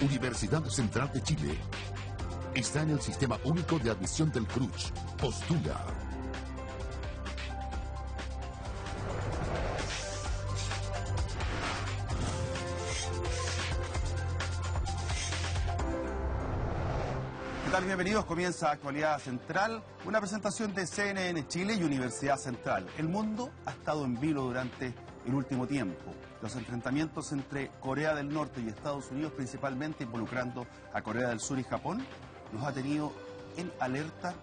Universidad Central de Chile. Está en el Sistema Único de Admisión del CRUCH. Postula. ¿Qué tal? Bienvenidos. Comienza Actualidad Central, una presentación de CNN Chile y Universidad Central. El mundo ha estado en vilo durante el último tiempo. Los enfrentamientos entre Corea del Norte y Estados Unidos, principalmente involucrando a Corea del Sur y Japón, nos ha tenido en alerta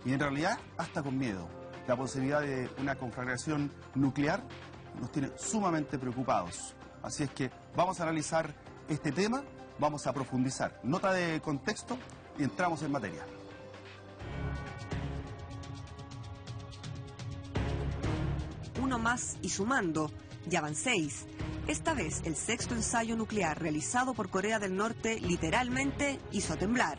y en realidad hasta con miedo. La posibilidad de una conflagración nuclear nos tiene sumamente preocupados. Así es que vamos a analizar este tema, vamos a profundizar. Nota de contexto y entramos en materia. Uno más y sumando, ya van 6. Esta vez el sexto ensayo nuclear realizado por Corea del Norte literalmente hizo temblar.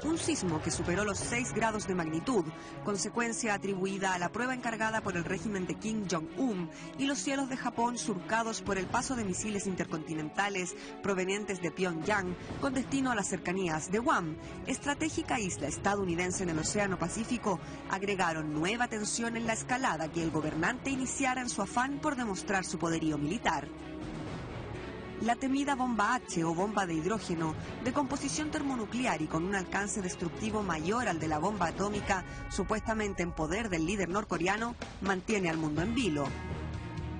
Un sismo que superó los 6 grados de magnitud, consecuencia atribuida a la prueba encargada por el régimen de Kim Jong-un y los cielos de Japón surcados por el paso de misiles intercontinentales provenientes de Pyongyang con destino a las cercanías de Guam, estratégica isla estadounidense en el Océano Pacífico, agregaron nueva tensión en la escalada que el gobernante iniciara en su afán por demostrar su poderío militar. La temida bomba H o bomba de hidrógeno, de composición termonuclear y con un alcance destructivo mayor al de la bomba atómica, supuestamente en poder del líder norcoreano, mantiene al mundo en vilo.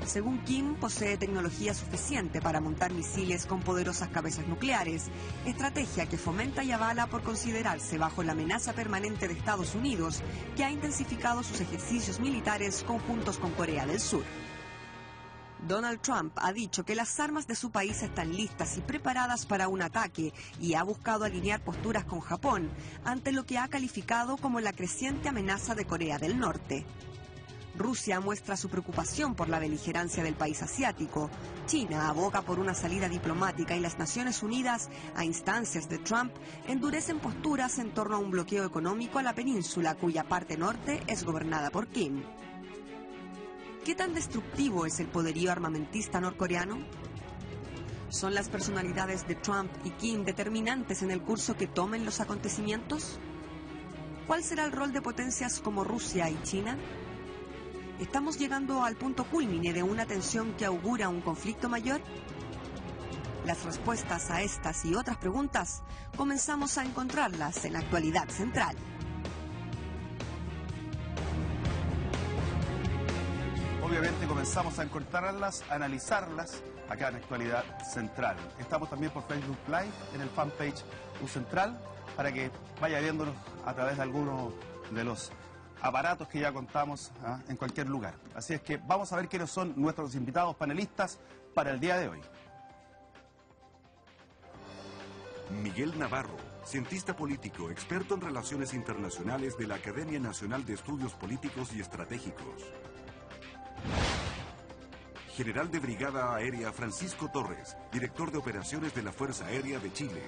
Según Kim, posee tecnología suficiente para montar misiles con poderosas cabezas nucleares, estrategia que fomenta y avala por considerarse bajo la amenaza permanente de Estados Unidos, que ha intensificado sus ejercicios militares conjuntos con Corea del Sur. Donald Trump ha dicho que las armas de su país están listas y preparadas para un ataque y ha buscado alinear posturas con Japón ante lo que ha calificado como la creciente amenaza de Corea del Norte. Rusia muestra su preocupación por la beligerancia del país asiático. China aboga por una salida diplomática y las Naciones Unidas, a instancias de Trump, endurecen posturas en torno a un bloqueo económico a la península cuya parte norte es gobernada por Kim. ¿Qué tan destructivo es el poderío armamentista norcoreano? ¿Son las personalidades de Trump y Kim determinantes en el curso que tomen los acontecimientos? ¿Cuál será el rol de potencias como Rusia y China? ¿Estamos llegando al punto cúlmine de una tensión que augura un conflicto mayor? Las respuestas a estas y otras preguntas comenzamos a encontrarlas en Actualidad Central. Obviamente comenzamos a encontrarlas, a analizarlas acá en Actualidad Central. Estamos también por Facebook Live en el fanpage Central para que vaya viéndonos a través de algunos de los aparatos que ya contamos en cualquier lugar. Así es que vamos a ver quiénes son nuestros invitados panelistas para el día de hoy. Miguel Navarro, cientista político, experto en relaciones internacionales de la Academia Nacional de Estudios Políticos y Estratégicos. General de Brigada Aérea Francisco Torres, director de operaciones de la Fuerza Aérea de Chile.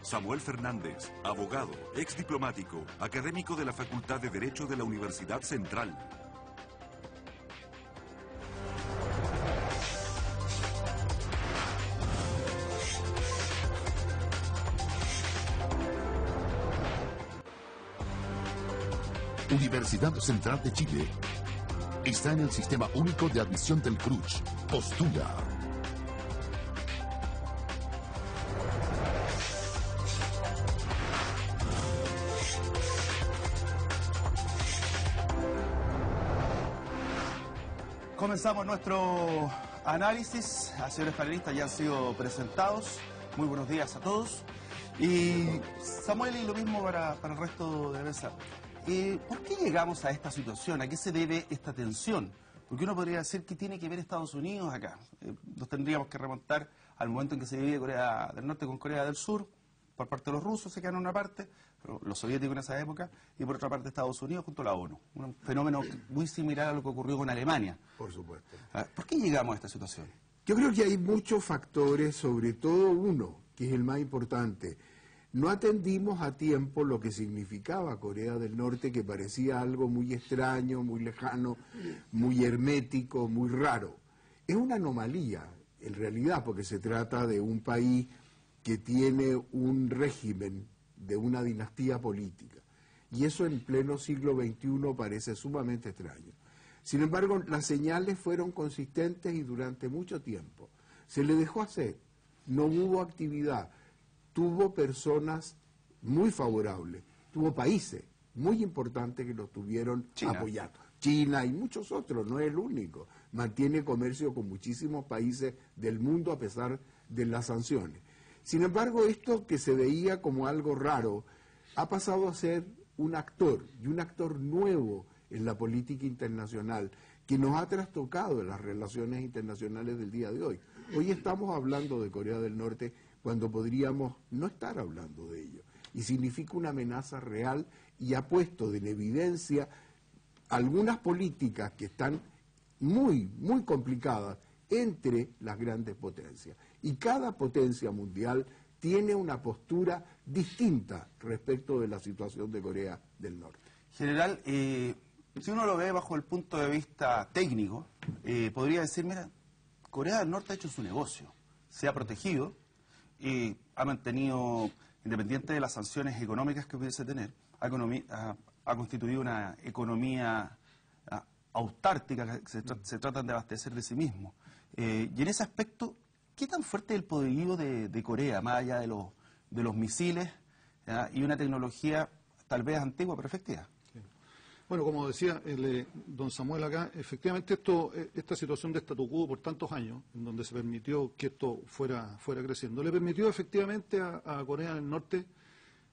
Samuel Fernández, abogado, ex diplomático, académico de la Facultad de Derecho de la Universidad Central. Universidad Central de Chile. Está en el Sistema Único de Admisión del CRUCH. Postula. Comenzamos nuestro análisis. A señores panelistas ya han sido presentados. Muy buenos días a todos. Y Samuel, y lo mismo para el resto de la mesa. ¿Por qué llegamos a esta situación? ¿A qué se debe esta tensión? Porque uno podría decir que tiene que ver Estados Unidos acá. Nos tendríamos que remontar al momento en que se divide Corea del Norte con Corea del Sur. Por parte de los rusos se quedan en una parte, los soviéticos en esa época, y por otra parte Estados Unidos junto a la ONU. Un fenómeno muy similar a lo que ocurrió con Alemania. Por supuesto. ¿Por qué llegamos a esta situación? Yo creo que hay muchos factores, sobre todo uno, que es el más importante. No atendimos a tiempo lo que significaba Corea del Norte, que parecía algo muy extraño, muy lejano, muy hermético, muy raro. Es una anomalía. en realidad, porque se trata de un país que tiene un régimen de una dinastía política. Y eso en pleno siglo XXI parece sumamente extraño. Sin embargo, las señales fueron consistentes y durante mucho tiempo se le dejó hacer. No hubo actividad. Tuvo personas muy favorables, tuvo países muy importantes que lo estuvieron apoyando. China y muchos otros, no es el único. Mantiene comercio con muchísimos países del mundo a pesar de las sanciones. Sin embargo, esto que se veía como algo raro ha pasado a ser un actor, y un actor nuevo en la política internacional, que nos ha trastocado en las relaciones internacionales del día de hoy. Hoy estamos hablando de Corea del Norte cuando podríamos no estar hablando de ello. Y significa una amenaza real y ha puesto en evidencia algunas políticas que están muy complicadas entre las grandes potencias. Y cada potencia mundial tiene una postura distinta respecto de la situación de Corea del Norte. General, si uno lo ve bajo el punto de vista técnico, podría decir, mira, Corea del Norte ha hecho su negocio, se ha protegido y ha mantenido, independiente de las sanciones económicas que pudiese tener, ha constituido una economía autártica que se tratan de abastecer de sí mismo. Y en ese aspecto, ¿qué tan fuerte es el poderío de Corea, más allá de los misiles y una tecnología tal vez antigua pero efectiva? Bueno, como decía don Samuel acá, efectivamente esta situación de statu quo por tantos años, en donde se permitió que esto fuera creciendo, le permitió efectivamente a Corea del Norte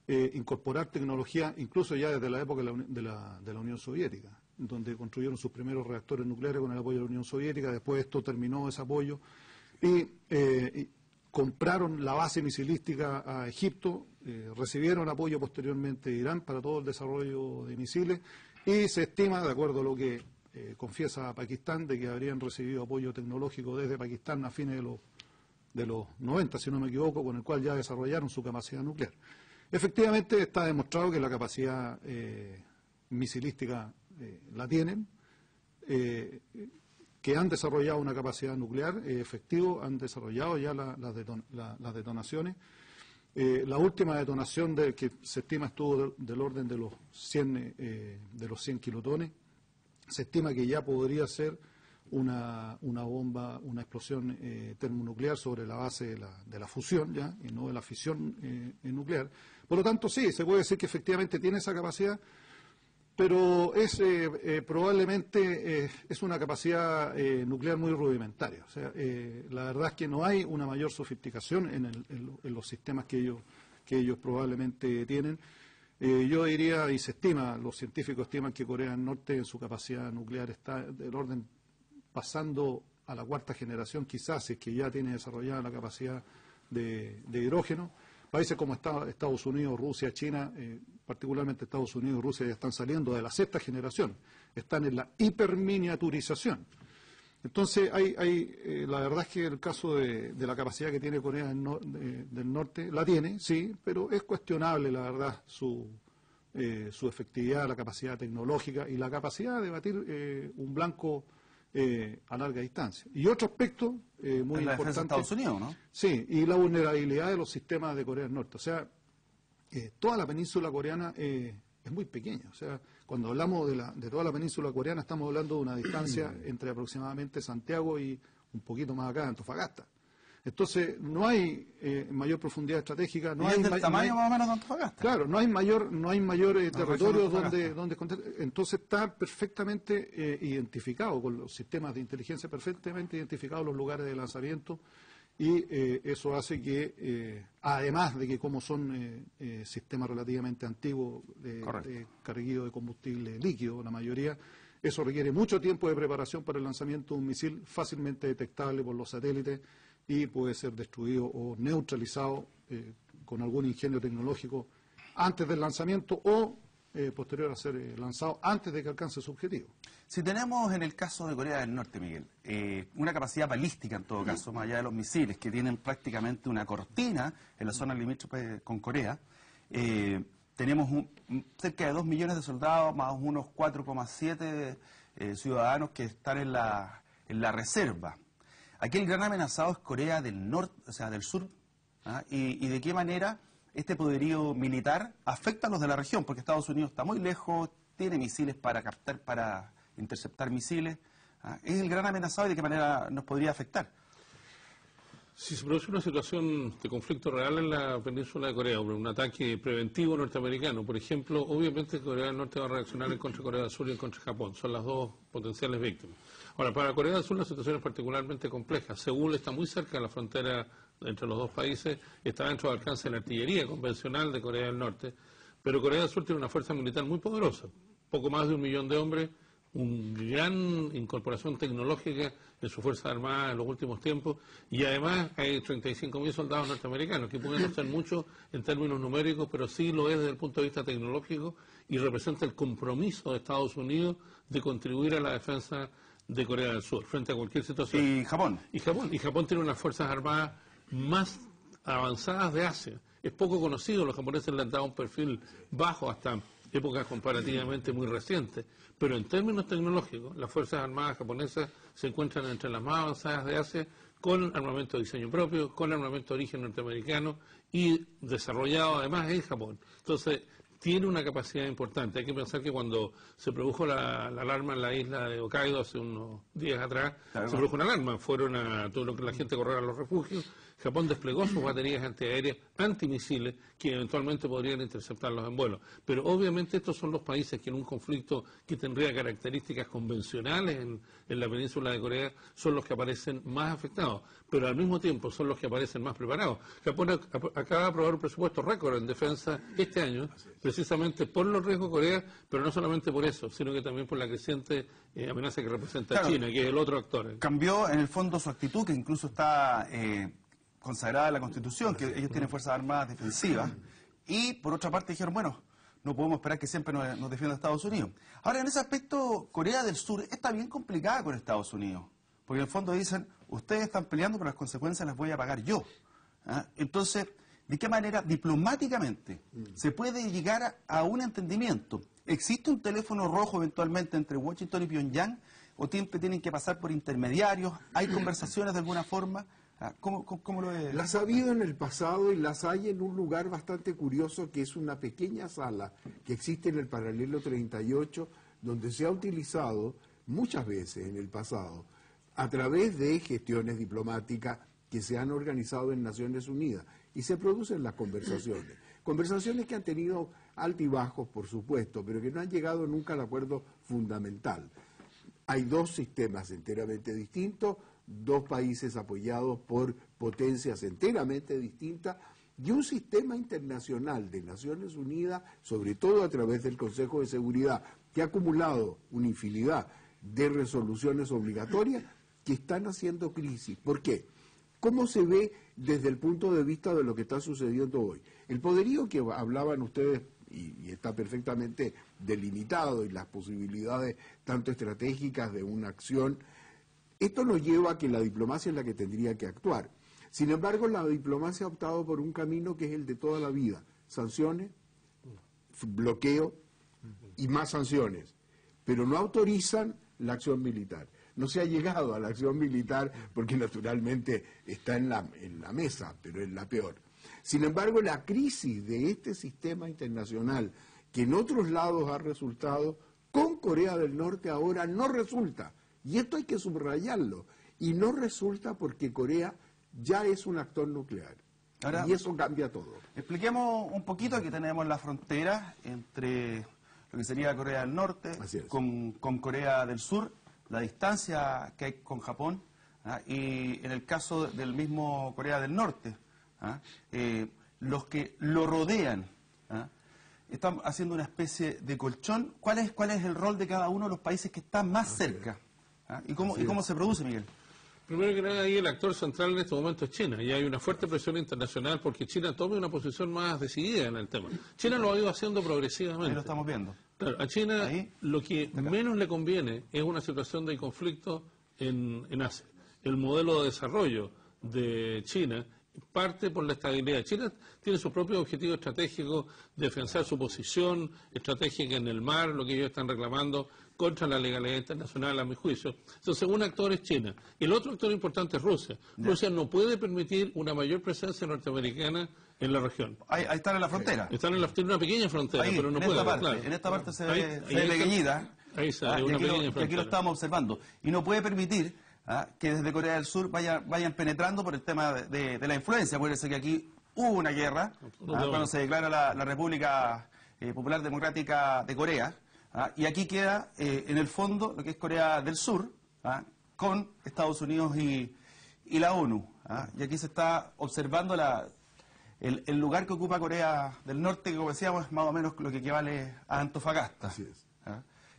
incorporar tecnología, incluso ya desde la época de la Unión Soviética, donde construyeron sus primeros reactores nucleares con el apoyo de la Unión Soviética. Después esto terminó ese apoyo y compraron la base misilística a Egipto, recibieron apoyo posteriormente de Irán para todo el desarrollo de misiles, y se estima, de acuerdo a lo que confiesa Pakistán, de que habrían recibido apoyo tecnológico desde Pakistán a fines de los 90, si no me equivoco, con el cual ya desarrollaron su capacidad nuclear. Efectivamente está demostrado que la capacidad misilística la tienen, que han desarrollado una capacidad nuclear efectivo, han desarrollado ya las detonaciones. La última detonación que se estima estuvo del orden de los 100 kilotones. Se estima que ya podría ser una bomba, una explosión termonuclear sobre la base de la fusión, ya, y no de la fisión nuclear. Por lo tanto, sí, se puede decir que efectivamente tiene esa capacidad, pero probablemente es una capacidad nuclear muy rudimentaria. O sea, la verdad es que no hay una mayor sofisticación en los sistemas que ellos probablemente tienen. Yo diría, y se estima, los científicos estiman que Corea del Norte en su capacidad nuclear está del orden pasando a la cuarta generación, quizás, es que ya tiene desarrollada la capacidad de hidrógeno. Países como Estados Unidos, Rusia, China, particularmente Estados Unidos y Rusia, ya están saliendo de la sexta generación, están en la hiperminiaturización. Entonces, la verdad es que el caso de la capacidad que tiene Corea del Norte, la tiene, sí, pero es cuestionable, la verdad, su efectividad, la capacidad tecnológica y la capacidad de batir un blanco a larga distancia. Y otro aspecto muy la importante... defensa de Estados Unidos, ¿no? Sí, y la vulnerabilidad de los sistemas de Corea del Norte. O sea, toda la península coreana es muy pequeña. O sea, cuando hablamos de toda la península coreana, estamos hablando de una distancia entre aproximadamente Santiago y un poquito más acá, Antofagasta. Entonces, no hay mayor profundidad estratégica. No hay del tamaño más o menos de Antofagasta. Claro, no hay mayor territorio donde... Entonces está perfectamente identificado con los sistemas de inteligencia, perfectamente identificados los lugares de lanzamiento, y eso hace que, además de que como son sistemas relativamente antiguos, carguidos de combustible líquido, la mayoría, eso requiere mucho tiempo de preparación para el lanzamiento de un misil fácilmente detectable por los satélites, y puede ser destruido o neutralizado con algún ingenio tecnológico antes del lanzamiento o posterior a ser lanzado antes de que alcance su objetivo. Si tenemos en el caso de Corea del Norte, Miguel, una capacidad balística en todo caso, más allá de los misiles, que tienen prácticamente una cortina en la zona limítrofe con Corea, tenemos cerca de 2 millones de soldados, más unos 4,7 ciudadanos que están en la reserva. Aquí el gran amenazado es Corea del Norte, o sea, del Sur, ¿ah? Y de qué manera este poderío militar afecta a los de la región, porque Estados Unidos está muy lejos, tiene misiles para captar, para interceptar misiles. ¿Ah? Es el gran amenazado y de qué manera nos podría afectar. Si se produce una situación de conflicto real en la península de Corea, un ataque preventivo norteamericano, por ejemplo, obviamente Corea del Norte va a reaccionar en contra de Corea del Sur y en contra de Japón. Son las dos potenciales víctimas. Ahora, para Corea del Sur la situación es particularmente compleja. Seúl está muy cerca de la frontera entre los dos países, está dentro del alcance de la artillería convencional de Corea del Norte, pero Corea del Sur tiene una fuerza militar muy poderosa, poco más de 1 millón de hombres, una gran incorporación tecnológica en su Fuerza Armada en los últimos tiempos, y además hay 35.000 soldados norteamericanos, que pueden no ser mucho en términos numéricos, pero sí lo es desde el punto de vista tecnológico y representa el compromiso de Estados Unidos de contribuir a la defensa de Corea del Sur frente a cualquier situación. ¿Y Japón? Y Japón tiene unas Fuerzas Armadas más avanzadas de Asia. Es poco conocido, los japoneses le han dado un perfil bajo hasta épocas comparativamente muy recientes, pero en términos tecnológicos, las Fuerzas Armadas japonesas se encuentran entre las más avanzadas de Asia, con armamento de diseño propio, con armamento de origen norteamericano y desarrollado además en Japón. Entonces, tiene una capacidad importante. Hay que pensar que cuando se produjo la alarma en la isla de Hokkaido hace unos días atrás, se produjo una alarma. Fueron a todo lo que la gente corriera a los refugios. Japón desplegó sus baterías antiaéreas, antimisiles, que eventualmente podrían interceptarlos en vuelo. Pero obviamente estos son los países que en un conflicto que tendría características convencionales en la península de Corea son los que aparecen más afectados, pero al mismo tiempo son los que aparecen más preparados. Japón acaba de aprobar un presupuesto récord en defensa este año, precisamente por los riesgos de Corea, pero no solamente por eso, sino que también por la creciente amenaza que representa China, que es el otro actor. Cambió en el fondo su actitud, que incluso está consagrada en la Constitución, que ellos tienen fuerzas armadas defensivas, y por otra parte dijeron, bueno, no podemos esperar que siempre nos defienda Estados Unidos. Ahora, en ese aspecto, Corea del Sur está bien complicada con Estados Unidos, porque en el fondo dicen, ustedes están peleando, pero las consecuencias las voy a pagar yo. ¿Ah? Entonces, ¿de qué manera diplomáticamente se puede llegar a un entendimiento? ¿Existe un teléfono rojo eventualmente entre Washington y Pyongyang? ¿O siempre tienen que pasar por intermediarios? ¿Hay conversaciones de alguna forma? ¿Cómo lo es? Las ha habido en el pasado y las hay en un lugar bastante curioso, que es una pequeña sala que existe en el paralelo 38, donde se ha utilizado muchas veces en el pasado a través de gestiones diplomáticas que se han organizado en Naciones Unidas, y se producen las conversaciones. Conversaciones que han tenido altibajos, por supuesto, pero que no han llegado nunca al acuerdo fundamental. Hay dos sistemas enteramente distintos, dos países apoyados por potencias enteramente distintas, y un sistema internacional de Naciones Unidas, sobre todo a través del Consejo de Seguridad, que ha acumulado una infinidad de resoluciones obligatorias que están haciendo crisis. ¿Por qué? ¿Cómo se ve desde el punto de vista de lo que está sucediendo hoy? El poderío que hablaban ustedes, y está perfectamente delimitado, y las posibilidades tanto estratégicas de una acción, esto nos lleva a que la diplomacia es la que tendría que actuar. Sin embargo, la diplomacia ha optado por un camino que es el de toda la vida: sanciones, bloqueo y más sanciones, pero no autorizan la acción militar. No se ha llegado a la acción militar porque naturalmente está en la mesa, pero es la peor. Sin embargo, la crisis de este sistema internacional, que en otros lados ha resultado, con Corea del Norte ahora no resulta. Y esto hay que subrayarlo. Y no resulta porque Corea ya es un actor nuclear. Ahora, y eso cambia todo. Expliquemos un poquito que tenemos la frontera entre lo que sería Corea del Norte con Corea del Sur, la distancia que hay con Japón, y en el caso del mismo Corea del Norte, los que lo rodean, están haciendo una especie de colchón. ¿Cuál es el rol de cada uno de los países que están más cerca? ¿Y cómo se produce, Miguel? Primero que nada, ahí el actor central en este momento es China, y hay una fuerte presión internacional porque China tome una posición más decidida en el tema. China lo ha ido haciendo progresivamente. Ahí lo estamos viendo. Claro, a China lo que menos le conviene es una situación de conflicto en Asia. El modelo de desarrollo de China parte por la estabilidad. China tiene su propio objetivo estratégico de afianzar su posición estratégica en el mar, lo que ellos están reclamando contra la legalidad internacional, a mi juicio. Entonces, un actor es China. Y el otro actor importante es Rusia. Rusia no puede permitir una mayor presencia norteamericana en la región. Ahí están en la frontera. Tiene una pequeña frontera, Ahí, pero no puede. En esta parte se ve pequeñita. Ahí sale una pequeña frontera. Aquí lo estamos observando. Y no puede permitir que desde Corea del Sur vayan penetrando por el tema de la influencia. Acuérdense que aquí hubo una guerra cuando se declara la República Popular Democrática de Corea. Y aquí queda, en el fondo, lo que es Corea del Sur, con Estados Unidos y la ONU. Y aquí se está observando el lugar que ocupa Corea del Norte, que como decíamos es más o menos lo que equivale a Antofagasta. Así es.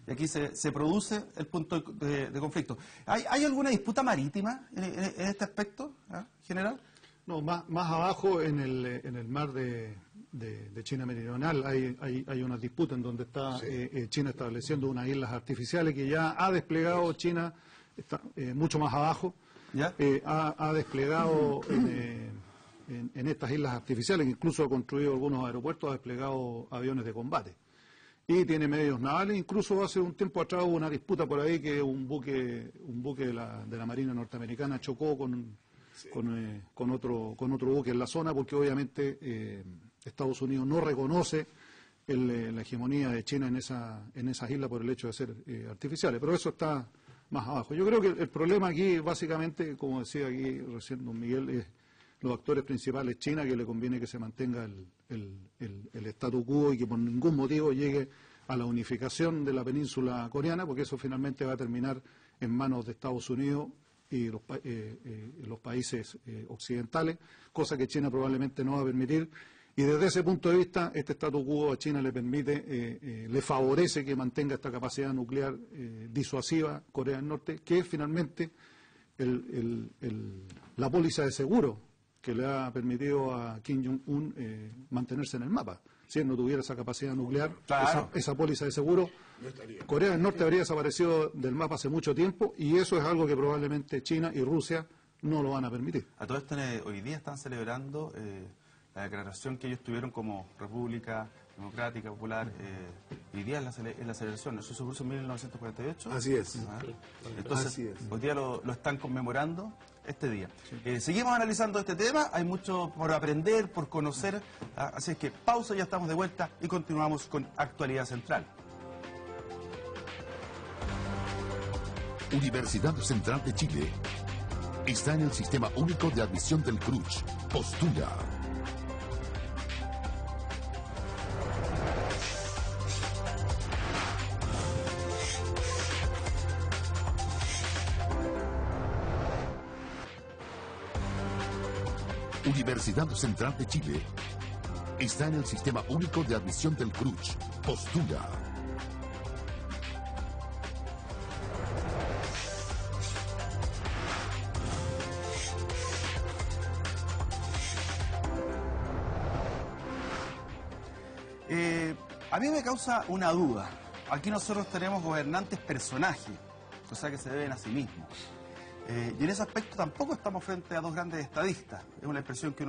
Y aquí se produce el punto de conflicto. ¿Hay alguna disputa marítima en este aspecto, general? No, más abajo en el mar de China Meridional hay una disputa en donde está China estableciendo unas islas artificiales que ya ha desplegado China, está mucho más abajo, ha desplegado en estas islas artificiales, que incluso ha construido algunos aeropuertos, ha desplegado aviones de combate. Y tiene medios navales, incluso hace un tiempo atrás hubo una disputa por ahí que un buque de la Marina norteamericana chocó con otro buque en la zona, porque obviamente Estados Unidos no reconoce la hegemonía de China en esas islas por el hecho de ser artificiales, pero eso está más abajo. Yo creo que el problema aquí, básicamente, como decía aquí recién don Miguel, es los actores principales China, que le conviene que se mantenga el statu quo y que por ningún motivo llegue a la unificación de la península coreana, porque eso finalmente va a terminar en manos de Estados Unidos y los países occidentales, cosa que China probablemente no va a permitir. Y desde ese punto de vista, este statu quo a China le permite, le favorece que mantenga esta capacidad nuclear disuasiva Corea del Norte, que es finalmente la póliza de seguro que le ha permitido a Kim Jong-un mantenerse en el mapa. Si él no tuviera esa capacidad nuclear, esa póliza de seguro, Corea del Norte habría desaparecido del mapa hace mucho tiempo, y eso es algo que probablemente China y Rusia no lo van a permitir. A todo esto, hoy día están celebrando la declaración que ellos tuvieron como República Democrática Popular. Hoy día es la celebración, eso se puso en 1948. Así es. Entonces, Así es. Hoy día lo están conmemorando este día. Seguimos analizando este tema, hay mucho por aprender, por conocer, así es que pausa, ya estamos de vuelta y continuamos con Actualidad Central. Universidad Central de Chile está en el Sistema Único de Admisión del CRUCH. Postula. Universidad Central de Chile está en el Sistema Único de Admisión del CRUCH. Postula. A mí me causa una duda. Aquí nosotros tenemos gobernantes personajes, o sea que se deben a sí mismos. Y en ese aspecto tampoco estamos frente a dos grandes estadistas. Es una expresión que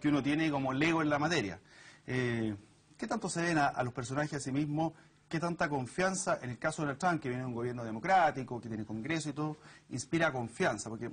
uno tiene como lego en la materia. ¿Qué tanto se ven a los personajes a sí mismos? ¿Qué tanta confianza, en el caso de Donald Trump, que viene de un gobierno democrático, que tiene Congreso y todo, inspira confianza? Porque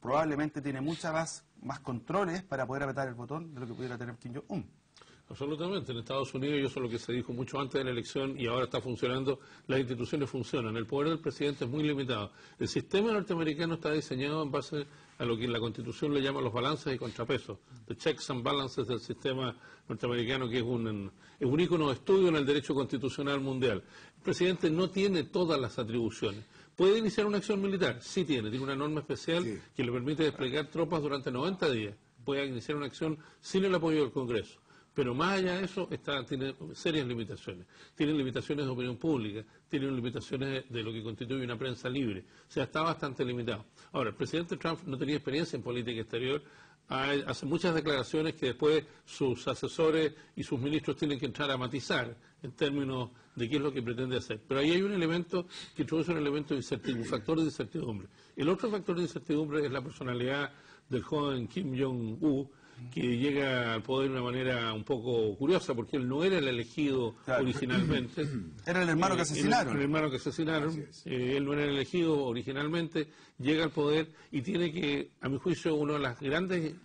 probablemente tiene muchas más controles para poder apretar el botón de lo que pudiera tener Kim Jong-un. Absolutamente. En Estados Unidos, y eso es lo que se dijo mucho antes de la elección y ahora está funcionando, las instituciones funcionan. El poder del presidente es muy limitado. El sistema norteamericano está diseñado en base a lo que en la Constitución le llaman los balances y contrapesos, the checks and balances del sistema norteamericano, que es un ícono de estudio en el derecho constitucional mundial. El presidente no tiene todas las atribuciones. ¿Puede iniciar una acción militar? Sí tiene una norma especial que le permite desplegar tropas durante 90 días. Puede iniciar una acción sin el apoyo del Congreso. Pero más allá de eso, tiene serias limitaciones. Tiene limitaciones de opinión pública, tiene limitaciones de lo que constituye una prensa libre. O sea, está bastante limitado. Ahora, el presidente Trump no tenía experiencia en política exterior, hace muchas declaraciones que después sus asesores y sus ministros tienen que entrar a matizar en términos de qué es lo que pretende hacer. Pero ahí hay un elemento que introduce un elemento de incertidumbre, un factor de incertidumbre. El otro factor de incertidumbre es la personalidad del joven Kim Jong-un, que llega al poder de una manera un poco curiosa, porque él no era el elegido originalmente. Era el hermano que asesinaron. El hermano que asesinaron. Él no era el elegido originalmente, llega al poder y tiene que, a mi juicio, uno de los grandes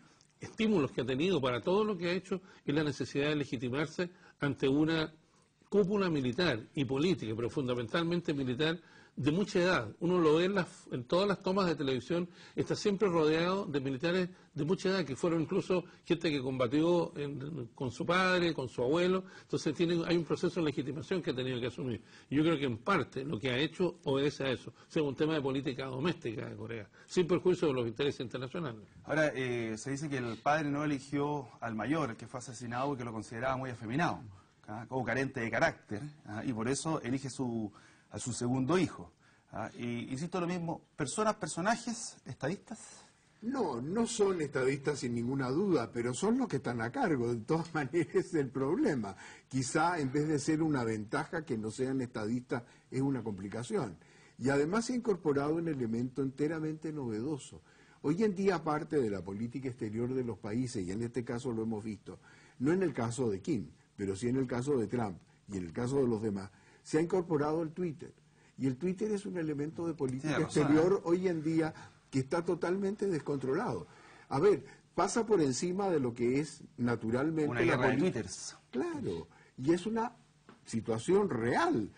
estímulos que ha tenido para todo lo que ha hecho es la necesidad de legitimarse ante una cúpula militar y política, pero fundamentalmente militar, de mucha edad. Uno lo ve en todas las tomas de televisión, está siempre rodeado de militares de mucha edad, que fueron incluso gente que combatió con su padre, con su abuelo. Entonces hay un proceso de legitimación que ha tenido que asumir. Y yo creo que en parte lo que ha hecho obedece a eso. O sea, un tema de política doméstica de Corea, sin perjuicio de los intereses internacionales. Ahora, se dice que el padre no eligió al mayor, el que fue asesinado, porque lo consideraba muy afeminado, como carente de carácter, y por eso elige a su segundo hijo. Y insisto lo mismo, personajes, estadistas. No, no son estadistas sin ninguna duda, pero son los que están a cargo. De todas maneras es el problema. Quizá en vez de ser una ventaja que no sean estadistas es una complicación. Y además se ha incorporado un elemento enteramente novedoso. Hoy en día parte de la política exterior de los países, y en este caso lo hemos visto, no en el caso de Kim, pero sí en el caso de Trump y en el caso de los demás, se ha incorporado el Twitter. Y el Twitter es un elemento de política exterior hoy en día que está totalmente descontrolado. A ver, pasa por encima de lo que es naturalmente una guerra de twitters. Claro, y es una situación real.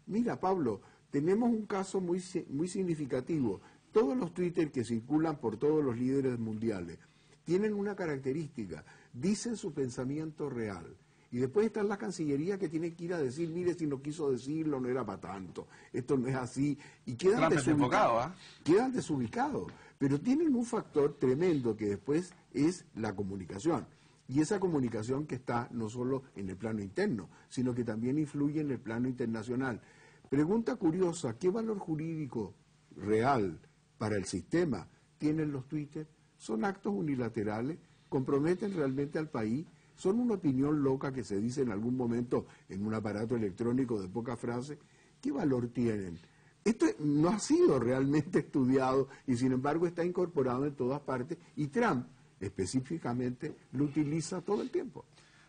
Mira, Pablo, tenemos un caso muy significativo. Todos los Twitter que circulan por todos los líderes mundiales tienen una característica, dicen su pensamiento real. Y después está la Cancillería que tiene que ir a decir, mire, si no quiso decirlo, no era para tanto, esto no es así, y quedan desubicados. Quedan desubicados, pero tienen un factor tremendo que después es la comunicación. Y esa comunicación que está no solo en el plano interno, sino que también influye en el plano internacional. Pregunta curiosa, ¿qué valor jurídico real para el sistema tienen los Twitter? ¿Son actos unilaterales? ¿Comprometen realmente al país? ¿Son una opinión loca que se dice en algún momento en un aparato electrónico de poca frase? ¿Qué valor tienen? Esto no ha sido realmente estudiado y sin embargo está incorporado en todas partes y Trump específicamente lo utiliza todo el tiempo.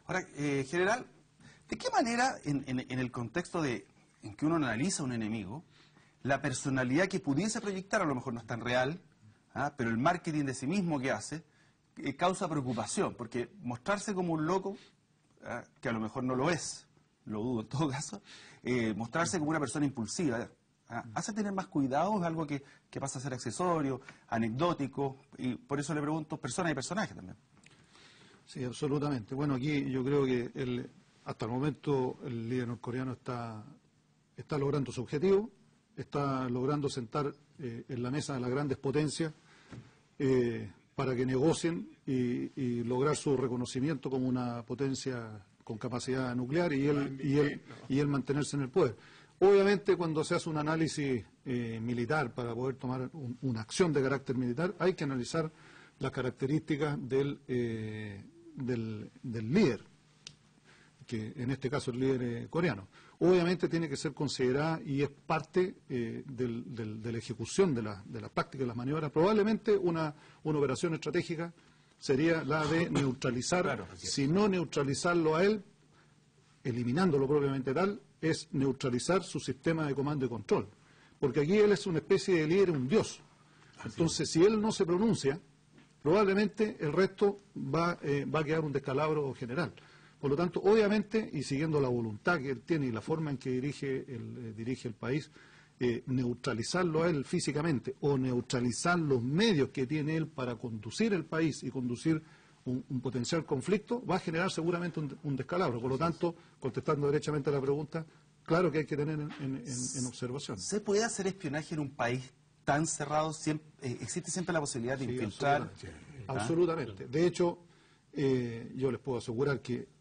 Ahora, general, ¿de qué manera en el contexto en que uno analiza a un enemigo, la personalidad que pudiese proyectar a lo mejor no es tan real, pero el marketing de sí mismo que hace, causa preocupación, porque mostrarse como un loco, que a lo mejor no lo es, lo dudo en todo caso, mostrarse como una persona impulsiva, hace tener más cuidado, es algo que pasa a ser accesorio, anecdótico, y por eso le pregunto persona y personaje también. Sí, absolutamente. Bueno, aquí yo creo que hasta el momento el líder norcoreano está logrando su objetivo, está logrando sentar en la mesa de las grandes potencias, para que negocien y lograr su reconocimiento como una potencia con capacidad nuclear y él mantenerse en el poder. Obviamente, cuando se hace un análisis militar para poder tomar una acción de carácter militar, hay que analizar las características del líder, que en este caso el líder coreano. Obviamente tiene que ser considerada y es parte de la ejecución de la práctica de las maniobras. Probablemente una operación estratégica sería la de neutralizar, si no neutralizarlo a él, eliminándolo propiamente tal, es neutralizar su sistema de comando y control. Porque aquí él es una especie de líder, un dios. Entonces, si él no se pronuncia, probablemente el resto va a quedar un descalabro general. Por lo tanto, obviamente, y siguiendo la voluntad que él tiene y la forma en que dirige el país, neutralizarlo a él físicamente o neutralizar los medios que tiene él para conducir el país y conducir un potencial conflicto, va a generar seguramente un descalabro. Por lo tanto, contestando derechamente a la pregunta, claro que hay que tener en observación. ¿Se puede hacer espionaje en un país tan cerrado? ¿Existe siempre la posibilidad de infiltrar? Absolutamente. De hecho, yo les puedo asegurar que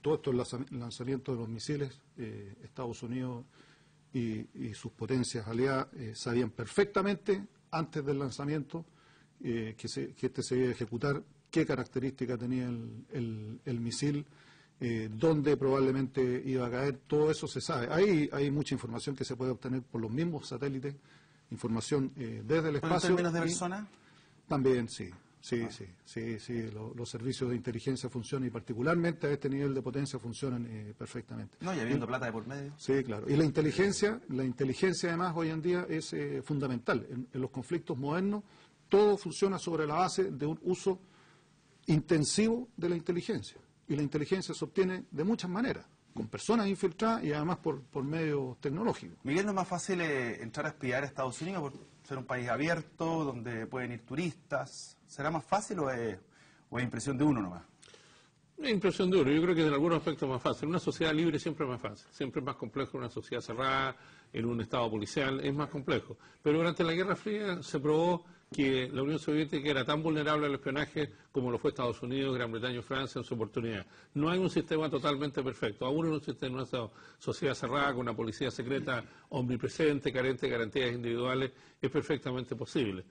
todo esto, el lanzamiento de los misiles, Estados Unidos y sus potencias aliadas sabían perfectamente antes del lanzamiento que este se iba a ejecutar, qué características tenía el misil, dónde probablemente iba a caer, todo eso se sabe. Hay mucha información que se puede obtener por los mismos satélites, información desde el espacio. ¿En términos de personas? También, sí. Sí, los servicios de inteligencia funcionan y particularmente a este nivel de potencia funcionan perfectamente. No, y habiendo plata de por medio. Sí, claro. Y la inteligencia además hoy en día es fundamental. En los conflictos modernos todo funciona sobre la base de un uso intensivo de la inteligencia. Y la inteligencia se obtiene de muchas maneras, con personas infiltradas y además por medios tecnológicos. Miguel, ¿no es más fácil entrar a espiar a Estados Unidos por ser un país abierto, donde pueden ir turistas? ¿Será más fácil o es impresión de uno nomás? Es impresión de uno. Yo creo que en algunos aspectos es más fácil. Una sociedad libre siempre es más fácil. Siempre es más complejo una sociedad cerrada, en un estado policial, es más complejo. Pero durante la Guerra Fría se probó que la Unión Soviética era tan vulnerable al espionaje como lo fue Estados Unidos, Gran Bretaña y Francia en su oportunidad. No hay un sistema totalmente perfecto. Aún en un sistema de una sociedad cerrada, con una policía secreta omnipresente, carente de garantías individuales, es perfectamente posible.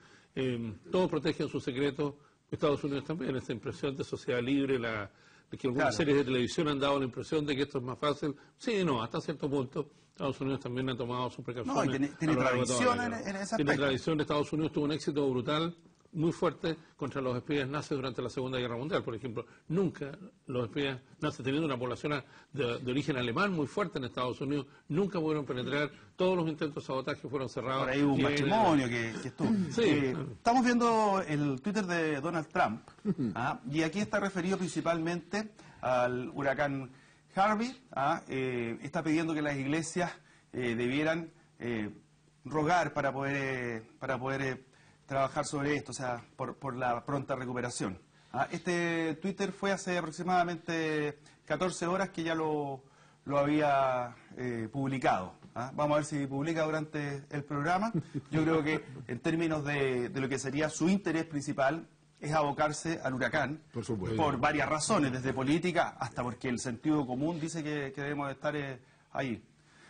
Todos protegen sus secretos, Estados Unidos también. Esta impresión de sociedad libre, que algunas series de televisión han dado la impresión de que esto es más fácil. Sí, no, hasta cierto punto Estados Unidos también ha tomado sus precauciones. No, tiene tradición en ese aspecto. Tiene tradición. Estados Unidos tuvo un éxito brutal, muy fuerte, contra los espías nazis durante la Segunda Guerra Mundial. Por ejemplo, nunca los espías nazis, teniendo una población de origen alemán muy fuerte en Estados Unidos, nunca pudieron penetrar. Todos los intentos de sabotaje fueron cerrados. Por ahí hubo un matrimonio que estuvo. Sí. Estamos viendo el Twitter de Donald Trump, y aquí está referido principalmente al huracán Harvey. Está pidiendo que las iglesias debieran rogar para poder trabajar sobre esto, o sea, por la pronta recuperación. Este Twitter fue hace aproximadamente 14 horas que ya lo había publicado. Vamos a ver si publica durante el programa. Yo creo que en términos de lo que sería su interés principal es abocarse al huracán, por supuesto, por varias razones, desde política hasta porque el sentido común dice que debemos estar ahí.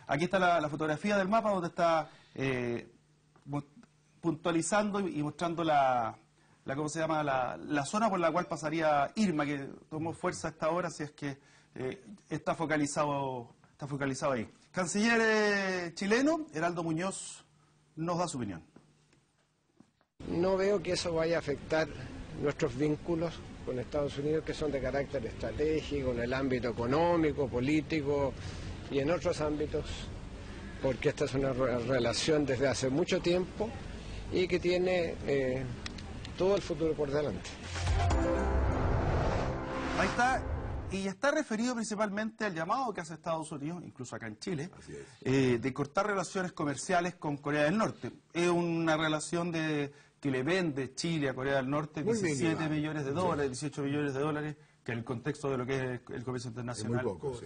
Aquí está la fotografía del mapa donde está puntualizando y mostrando ¿cómo se llama? La zona por la cual pasaría Irma, que tomó fuerza hasta ahora, si es que está focalizado ahí. Canciller chileno, Heraldo Muñoz, nos da su opinión. No veo que eso vaya a afectar nuestros vínculos con Estados Unidos, que son de carácter estratégico, en el ámbito económico, político y en otros ámbitos, porque esta es una relación desde hace mucho tiempo y que tiene todo el futuro por delante. Ahí está, y está referido principalmente al llamado que hace Estados Unidos, incluso acá en Chile, de cortar relaciones comerciales con Corea del Norte. Es una relación que le vende Chile a Corea del Norte 17 millones de dólares, 18 millones de dólares, que en el contexto de lo que es el comercio internacional es muy poco,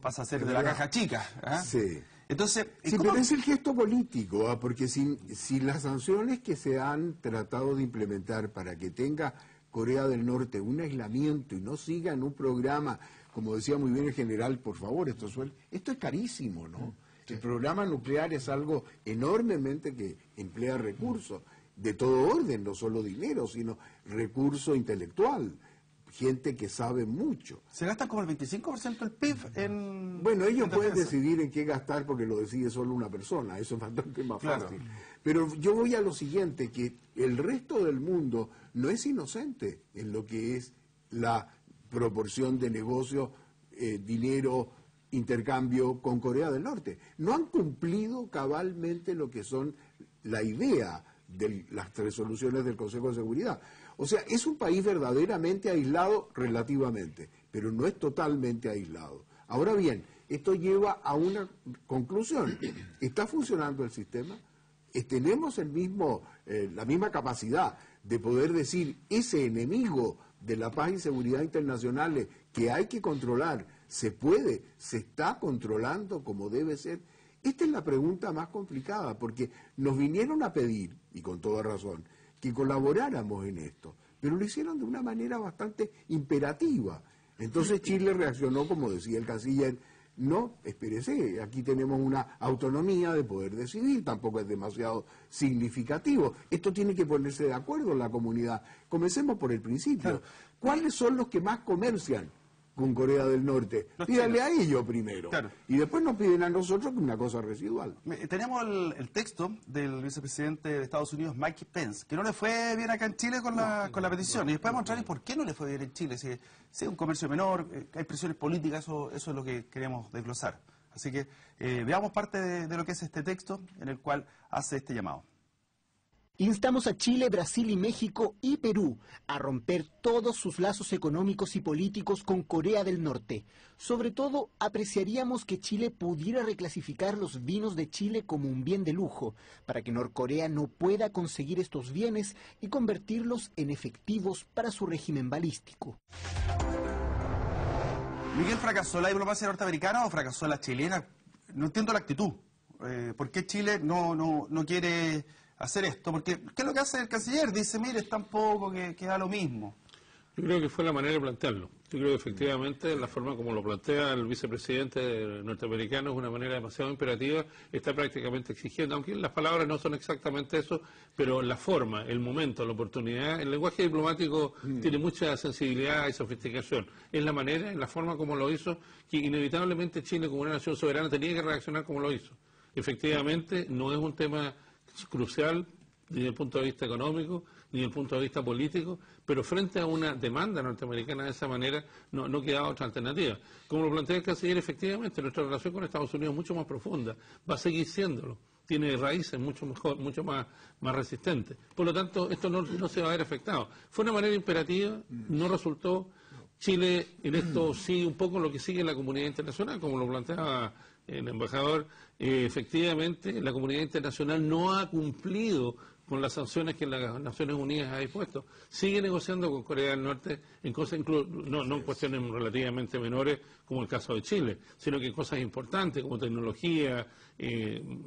pasa a ser de la caja chica. Sí. Entonces, sí, pero es el gesto político, porque si las sanciones que se han tratado de implementar para que tenga Corea del Norte un aislamiento y no siga en un programa, como decía muy bien el general, por favor, esto es carísimo, ¿no? Sí. El programa nuclear es algo enormemente que emplea recursos de todo orden, no solo dinero, sino recurso intelectual, gente que sabe mucho. Se gasta como el 25% del PIB en... Bueno, ellos pueden decidir en qué gastar porque lo decide solo una persona, eso es bastante más fácil. Pero yo voy a lo siguiente, que el resto del mundo no es inocente en lo que es la proporción de negocio, dinero, intercambio con Corea del Norte. No han cumplido cabalmente lo que son la idea de las resoluciones del Consejo de Seguridad. O sea, es un país verdaderamente aislado relativamente, pero no es totalmente aislado. Ahora bien, esto lleva a una conclusión. ¿Está funcionando el sistema? ¿Tenemos la misma capacidad de poder decir ese enemigo de la paz y seguridad internacionales que hay que controlar, se está controlando como debe ser? Esta es la pregunta más complicada, porque nos vinieron a pedir, y con toda razón, que colaboráramos en esto, pero lo hicieron de una manera bastante imperativa. Entonces Chile reaccionó, como decía el canciller, no, espérese, aquí tenemos una autonomía de poder decidir, tampoco es demasiado significativo. Esto tiene que ponerse de acuerdo en la comunidad. Comencemos por el principio. ¿Cuáles son los que más comercian con Corea del Norte. Pídanle a ellos primero. Claro. Y después nos piden a nosotros una cosa residual. Tenemos el texto del vicepresidente de Estados Unidos, Mike Pence, que no le fue bien acá en Chile con la petición. Y después vamos a mostrarles por qué no le fue bien en Chile. Si es un comercio menor, hay presiones políticas, eso es lo que queremos desglosar. Así que veamos parte de lo que es este texto en el cual hace este llamado. Instamos a Chile, Brasil y México y Perú a romper todos sus lazos económicos y políticos con Corea del Norte. Sobre todo, apreciaríamos que Chile pudiera reclasificar los vinos de Chile como un bien de lujo, para que Norcorea no pueda conseguir estos bienes y convertirlos en efectivos para su régimen balístico. Miguel, ¿fracasó la diplomacia norteamericana o fracasó la chilena? No entiendo la actitud. ¿Por qué Chile no quiere hacer esto? Porque, ¿qué es lo que hace el canciller? Dice, mire, es tan poco que da lo mismo. Yo creo que fue la manera de plantearlo. Yo creo que efectivamente la forma como lo plantea el vicepresidente norteamericano es una manera demasiado imperativa, está prácticamente exigiendo, aunque las palabras no son exactamente eso, pero la forma, el momento, la oportunidad, el lenguaje diplomático tiene mucha sensibilidad y sofisticación. Es la manera, es la forma como lo hizo, que inevitablemente Chile como una nación soberana tenía que reaccionar como lo hizo. Efectivamente no es un tema crucial ni desde el punto de vista económico, ni desde el punto de vista político, pero frente a una demanda norteamericana de esa manera no queda otra alternativa. Como lo plantea el canciller, efectivamente nuestra relación con Estados Unidos es mucho más profunda, va a seguir siéndolo, tiene raíces mucho más resistentes. Por lo tanto, esto no se va a ver afectado. Fue una manera imperativa, no resultó. Chile en esto sigue un poco lo que sigue la comunidad internacional, como lo planteaba el embajador. Efectivamente, la comunidad internacional no ha cumplido con las sanciones que las Naciones Unidas ha dispuesto. Sigue negociando con Corea del Norte en cosas, no en cuestiones relativamente menores, como el caso de Chile, sino que en cosas importantes como tecnología,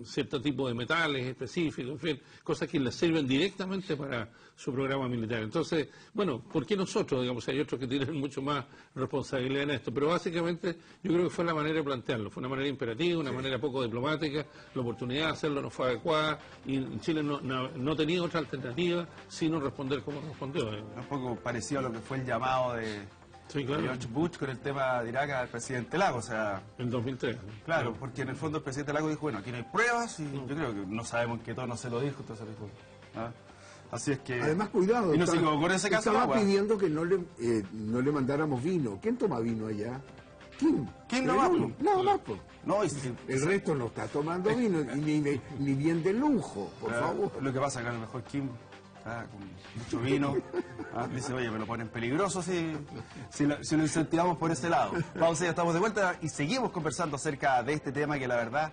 cierto tipo de metales específicos, en fin, cosas que les sirven directamente para su programa militar. Entonces, bueno, ¿por qué nosotros? Digamos, hay otros que tienen mucho más responsabilidad en esto, pero básicamente yo creo que fue la manera de plantearlo, fue una manera imperativa, una manera poco diplomática, la oportunidad de hacerlo no fue adecuada y Chile no tenía otra alternativa sino responder como respondió. Un poco parecido a lo que fue el llamado de George Bush con el tema de Irak al presidente Lago, o sea... En 2003. Claro, porque en el fondo el presidente Lago dijo, bueno, aquí no hay pruebas y yo creo que no sabemos que todo no se lo dijo, entonces dijo... ¿ah? Así es que... Además, cuidado, y no se equivocó en ese caso, estaba pidiendo que no le mandáramos vino. ¿Quién toma vino allá? ¿Quién no va? Nada más, pues. No, el resto no está tomando vino, ni bien de lujo, por favor. Lo que pasa es que a lo mejor Kim... con mucho vino, dice, oye, me lo ponen peligroso si lo incentivamos por ese lado. Vamos, ya estamos de vuelta y seguimos conversando acerca de este tema que la verdad,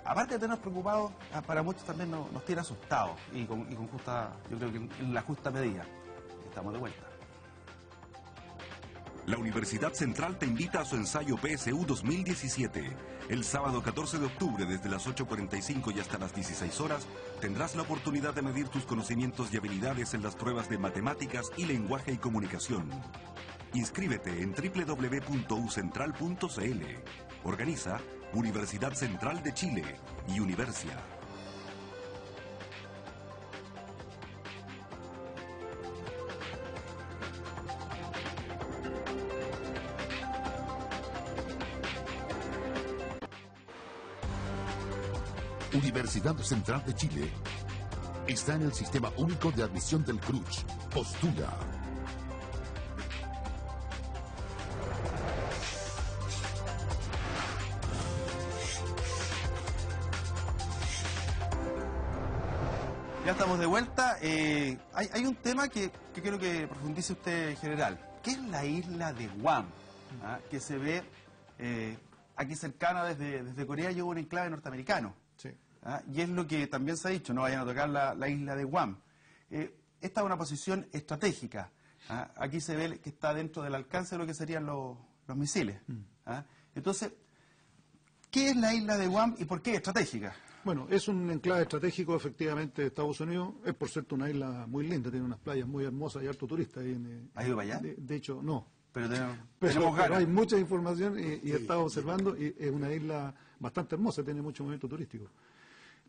aparte de tenernos preocupados, para muchos también nos tiene asustados y con justa, yo creo que en la justa medida. Estamos de vuelta. La Universidad Central te invita a su ensayo PSU 2017. El sábado 14 de octubre, desde las 8:45 y hasta las 16 horas, tendrás la oportunidad de medir tus conocimientos y habilidades en las pruebas de matemáticas y lenguaje y comunicación. Inscríbete en www.ucentral.cl. Organiza Universidad Central de Chile y Universia. Universidad Central de Chile está en el Sistema Único de Admisión del CRUCH. Postula. Ya estamos de vuelta. Hay un tema que quiero que profundice usted, general. ¿Qué es la isla de Guam? Que se ve aquí cercana desde Corea, y un enclave norteamericano. Sí. Y es lo que también se ha dicho, no vayan a tocar la isla de Guam. Esta es una posición estratégica. Aquí se ve que está dentro del alcance de lo que serían los misiles. Entonces, ¿qué es la isla de Guam y por qué es estratégica? Bueno, es un enclave estratégico efectivamente de Estados Unidos. Es por cierto una isla muy linda, tiene unas playas muy hermosas y harto turista. ¿Ha ido para allá? De hecho, no. Pero tenemos Pero ganas. hay mucha información y he estado observando y es una isla bastante hermosa, tiene mucho movimiento turístico.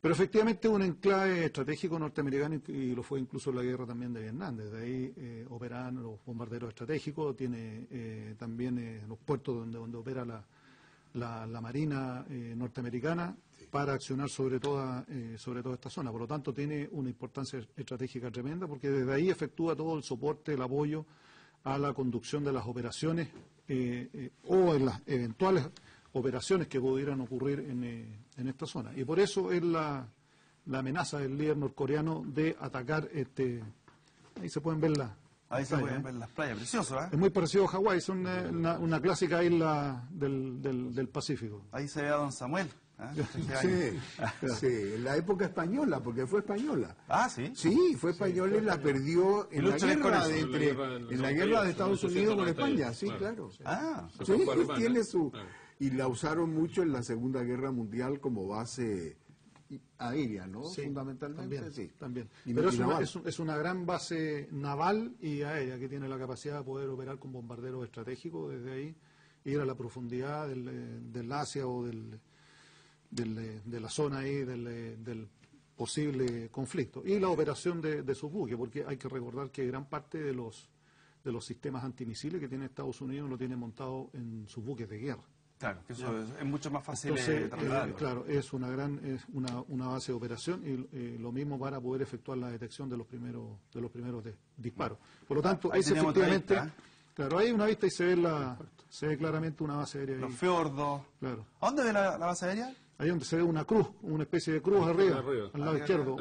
Pero efectivamente es un enclave estratégico norteamericano y lo fue incluso en la guerra también de Vietnam. Desde ahí operan los bombarderos estratégicos, tiene también los puertos donde opera la Marina norteamericana para accionar sobre toda esta zona. Por lo tanto, tiene una importancia estratégica tremenda porque desde ahí efectúa todo el soporte, el apoyo a la conducción de las operaciones o en las eventuales operaciones que pudieran ocurrir en esta zona. Y por eso es la amenaza del líder norcoreano de atacar ahí se pueden ver ahí se pueden ver las playas, precioso, ¿eh? Es muy parecido a Hawái, son una clásica isla del Pacífico. Ahí se ve a don Samuel. Sí, en la época española, porque fue española. Ah, sí. Sí, fue española y la perdió en la guerra de Estados Unidos con España, sí, claro. Ah, sí, tiene su... Y la usaron mucho en la Segunda Guerra Mundial como base aérea, ¿no? Sí, fundamentalmente, también. Y pero naval. es una gran base naval y aérea que tiene la capacidad de poder operar con bombarderos estratégicos desde ahí, ir a la profundidad del Asia o de la zona ahí del posible conflicto. Y la operación de sus buques, porque hay que recordar que gran parte de los sistemas antimisiles que tiene Estados Unidos lo tiene montado en sus buques de guerra. Claro, que eso es mucho más fácil. Entonces, claro, es una base de operación y lo mismo para poder efectuar la detección de los primeros disparos. Por lo tanto, ahí efectivamente, claro, hay una vista y se ve claramente una base aérea. Los fiordos. Claro. ¿A dónde ve la base aérea? Ahí donde se ve una cruz, una especie de cruz arriba, al lado izquierdo.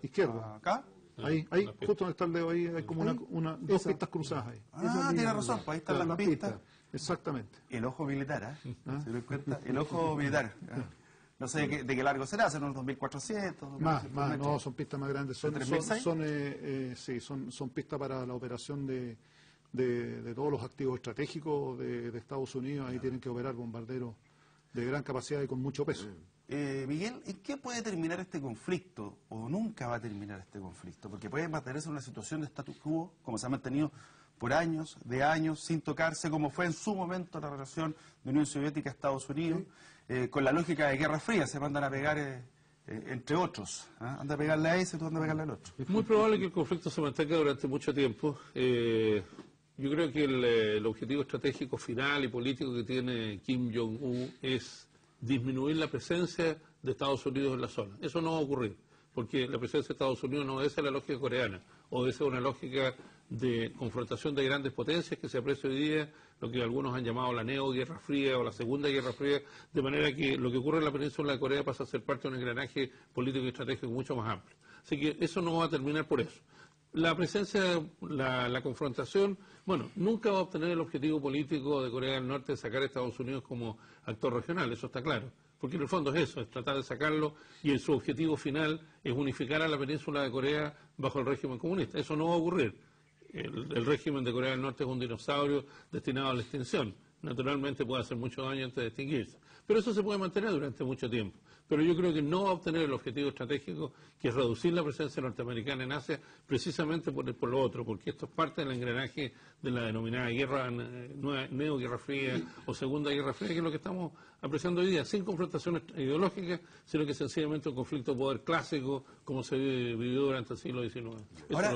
Izquierdo. ¿Acá? Ahí, justo donde está el dedo, ahí hay como dos pistas cruzadas ahí. Tiene razón, pues ahí están las pistas. Exactamente. El ojo militar, ¿se dan cuenta? El ojo militar. No sé de qué largo será, serán unos 2.400. No, son pistas más grandes. Son pistas para la operación de todos los activos estratégicos de Estados Unidos. Ahí tienen que operar bombarderos de gran capacidad y con mucho peso. Miguel, ¿en qué puede terminar este conflicto? ¿O nunca va a terminar este conflicto? Porque puede mantenerse en una situación de status quo, como se ha mantenido por años, sin tocarse, como fue en su momento la relación de Unión Soviética-Estados Unidos, con la lógica de Guerra Fría, se mandan a pegar entre otros. Anda a pegarle a ese, tú andas a pegarle al otro. Es muy probable que el conflicto se mantenga durante mucho tiempo. Yo creo que el objetivo estratégico final y político que tiene Kim Jong-un es disminuir la presencia de Estados Unidos en la zona. Eso no va a ocurrir, porque la presencia de Estados Unidos no obedece a la lógica coreana, obedece a una lógica de confrontación de grandes potencias que se aprecia hoy día, lo que algunos han llamado la neo-guerra fría o la segunda guerra fría, de manera que lo que ocurre en la península de Corea pasa a ser parte de un engranaje político y estratégico mucho más amplio. Así que eso no va a terminar por eso. La presencia, la confrontación, bueno, nunca va a obtener el objetivo político de Corea del Norte de sacar a Estados Unidos como actor regional, eso está claro. Porque en el fondo es eso, es tratar de sacarlo y su objetivo final es unificar a la península de Corea bajo el régimen comunista. Eso no va a ocurrir. El régimen de Corea del Norte es un dinosaurio destinado a la extinción. Naturalmente puede hacer mucho daño antes de extinguirse. Pero eso se puede mantener durante mucho tiempo. Pero yo creo que no va a obtener el objetivo estratégico, que es reducir la presencia norteamericana en Asia, precisamente por lo otro, porque esto es parte del engranaje de la denominada neo-guerra fría o segunda guerra fría, que es lo que estamos apreciando hoy día, sin confrontaciones ideológicas, sino que sencillamente un conflicto de poder clásico, como se vivió durante el siglo XIX. Ahora,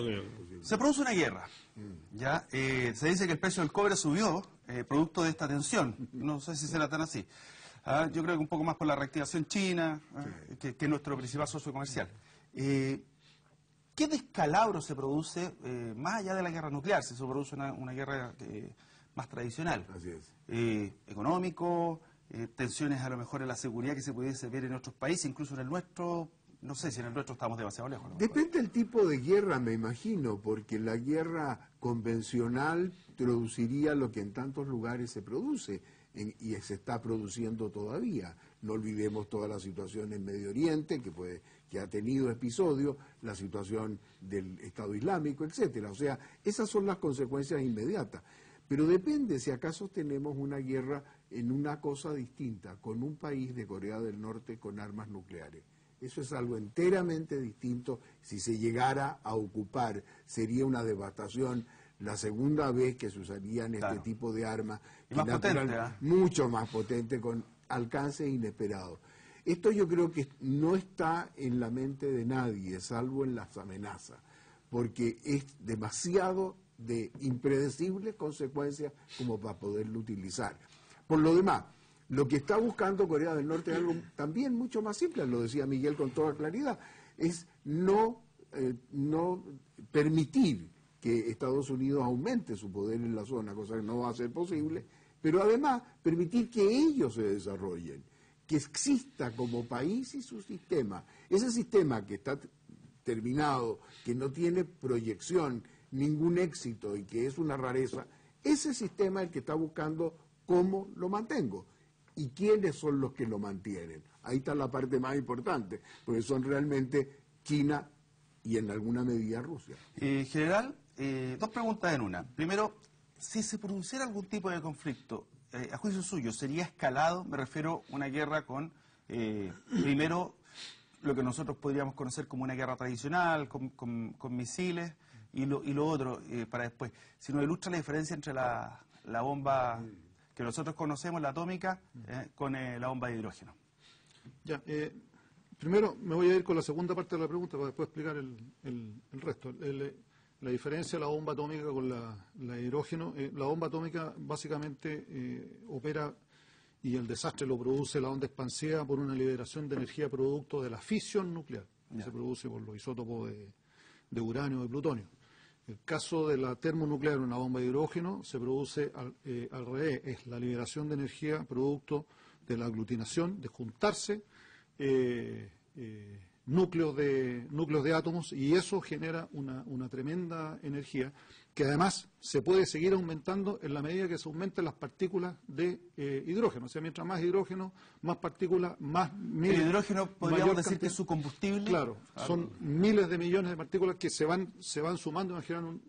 se produce una guerra. ¿Ya? Se dice que el precio del cobre subió, producto de esta tensión. No sé si será tan así. Yo creo que un poco más por la reactivación china, que es nuestro principal socio comercial. ¿Qué descalabro se produce más allá de la guerra nuclear? Si se produce una guerra más tradicional. Así es. Económico, tensiones a lo mejor en la seguridad que se pudiese ver en otros países, incluso en el nuestro. No sé si en el nuestro estamos demasiado lejos. ¿No? Depende del tipo de guerra, me imagino, porque la guerra convencional produciría lo que en tantos lugares se produce y se está produciendo todavía. No olvidemos toda la situación en Medio Oriente, que ha tenido episodios, la situación del Estado Islámico, etcétera. O sea, esas son las consecuencias inmediatas. Pero depende si acaso tenemos una guerra en una cosa distinta, con un país de Corea del Norte con armas nucleares. Eso es algo enteramente distinto. Si se llegara a ocupar, sería una devastación. La segunda vez que se usarían este tipo de armas, y más potente, mucho más potente, con alcance inesperado. Esto yo creo que no está en la mente de nadie, salvo en las amenazas, porque es demasiado de impredecibles consecuencias como para poderlo utilizar. Por lo demás, lo que está buscando Corea del Norte es algo también mucho más simple, lo decía Miguel con toda claridad, es no permitir que Estados Unidos aumente su poder en la zona, cosa que no va a ser posible, pero además permitir que ellos se desarrollen, que exista como país y su sistema. Ese sistema que está terminado, que no tiene proyección, ningún éxito y que es una rareza, ese sistema es el que está buscando cómo lo mantengo y quiénes son los que lo mantienen. Ahí está la parte más importante, porque son realmente China y en alguna medida Rusia. General, dos preguntas en una. Primero, si se produciera algún tipo de conflicto, a juicio suyo, ¿sería escalado? Me refiero a una guerra con, primero, lo que nosotros podríamos conocer como una guerra tradicional, con misiles, y lo otro, para después. Si nos ilustra la diferencia entre la bomba que nosotros conocemos, la atómica, con la bomba de hidrógeno. Ya, primero me voy a ir con la segunda parte de la pregunta para después explicar el resto. La diferencia de la bomba atómica con la hidrógeno, la bomba atómica básicamente opera y el desastre lo produce la onda expansiva por una liberación de energía producto de la fisión nuclear, que se produce por los isótopos de uranio y de plutonio. El caso de la termonuclear, una bomba de hidrógeno, se produce al revés, es la liberación de energía producto de la aglutinación, de juntarse núcleos de átomos, y eso genera una tremenda energía que además se puede seguir aumentando en la medida que se aumenten las partículas de hidrógeno. O sea, mientras más hidrógeno, más partículas, más... El hidrógeno, podríamos decir que es su combustible. Claro, son miles de millones de partículas que se van sumando y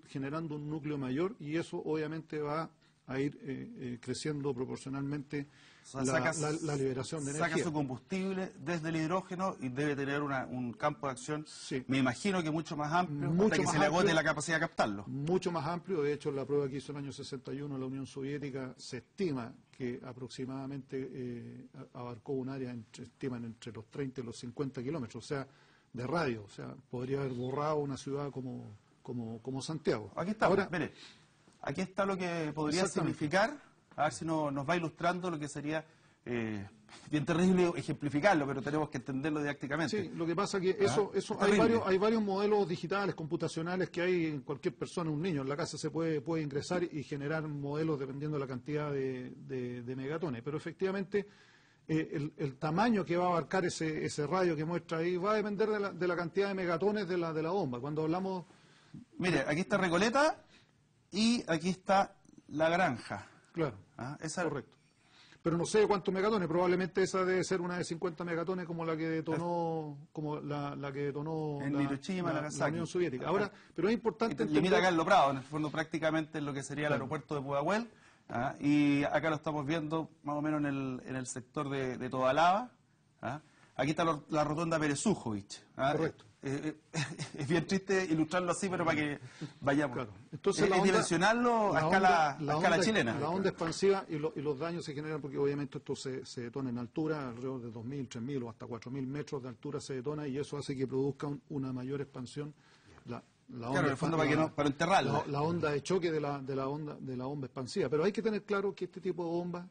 generando un núcleo mayor, y eso obviamente va a ir creciendo proporcionalmente. O sea, la liberación de energía. Saca su combustible desde el hidrógeno y debe tener un campo de acción, sí, me imagino que mucho más amplio, hasta que se le agote la capacidad de captarlo. Mucho más amplio. De hecho, en la prueba que hizo en el año 61 la Unión Soviética, se estima que aproximadamente abarcó un área, entre los 30 y los 50 kilómetros, o sea, de radio. O sea, podría haber borrado una ciudad como Santiago. Aquí está, ahora, mire, aquí está lo que podría significar. A ver si nos va ilustrando lo que sería, bien terrible ejemplificarlo, pero tenemos que entenderlo didácticamente. Sí, lo que pasa es que eso hay varios modelos digitales, computacionales que hay en cualquier persona, un niño en la casa se puede ingresar y generar modelos dependiendo de la cantidad de megatones, pero efectivamente el tamaño que va a abarcar ese radio que muestra ahí va a depender de la cantidad de megatones de la bomba. Cuando hablamos... Mire, aquí está Recoleta y aquí está La Granja. Claro, esa... correcto. Pero no sé cuántos megatones, probablemente esa debe ser una de 50 megatones como la que detonó, en Hiroshima, la Unión Soviética. Ahora, pero es importante... Limita acá en Lo Prado, en el fondo prácticamente en lo que sería el aeropuerto de Pudahuel, y acá lo estamos viendo más o menos en el sector de Tobalaba. Aquí está la rotonda Pérez Sujovich. Correcto. Es bien triste ilustrarlo así, pero para que vayamos. Claro. Entonces, dimensionarlo a escala chilena. La onda expansiva y los daños se generan porque obviamente esto se detona en altura, alrededor de 2.000, 3.000 o hasta 4.000 metros de altura se detona, y eso hace que produzca una mayor expansión. Claro, en el fondo para enterrarla. La onda de choque de la bomba expansiva. Pero hay que tener claro que este tipo de bombas